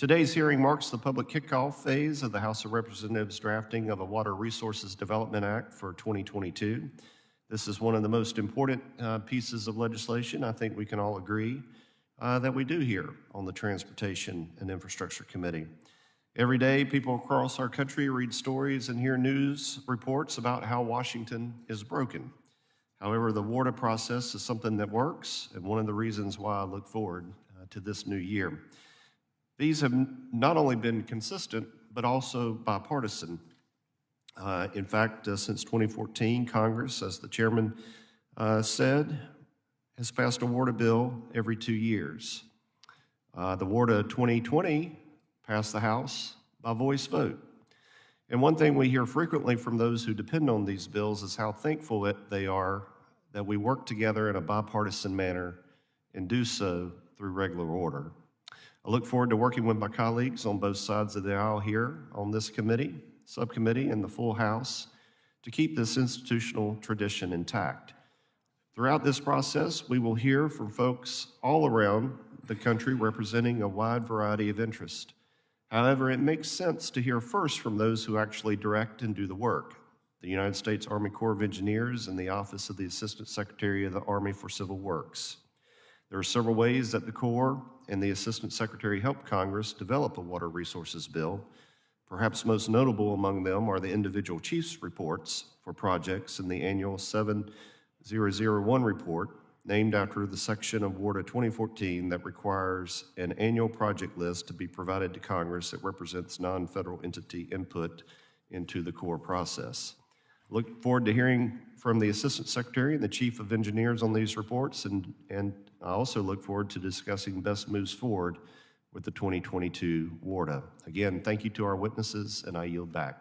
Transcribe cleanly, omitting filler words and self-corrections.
Today's hearing marks the public kickoff phase of the House of Representatives drafting of a Water Resources Development Act for 2022. This is one of the most important pieces of legislation I think we can all agree that we do here on the Transportation and Infrastructure Committee. Every day, people across our country read stories and hear news reports about how Washington is broken. However, the WRDA process is something that works, and one of the reasons why I look forward to this new year. These have not only been consistent, but also bipartisan. In fact, since 2014, Congress, as the chairman said, has passed a WRDA bill every 2 years. The WRDA 2020 passed the House by voice vote. And one thing we hear frequently from those who depend on these bills is how thankful they are that we work together in a bipartisan manner and do so through regular order. I look forward to working with my colleagues on both sides of the aisle here on this committee, subcommittee, and the full House to keep this institutional tradition intact. Throughout this process, we will hear from folks all around the country representing a wide variety of interests. However, it makes sense to hear first from those who actually direct and do the work, the United States Army Corps of Engineers and the Office of the Assistant Secretary of the Army for Civil Works. There are several ways that the Corps and the Assistant Secretary helped Congress develop a water resources bill. Perhaps most notable among them are the individual chiefs' reports for projects in the annual 7001 report, named after the section of WRDA 2014 that requires an annual project list to be provided to Congress that represents non-federal entity input into the Corps process. Look forward to hearing from the Assistant Secretary and the Chief of Engineers on these reports, and I also look forward to discussing best moves forward with the 2022 WRDA. Again, thank you to our witnesses, and I yield back.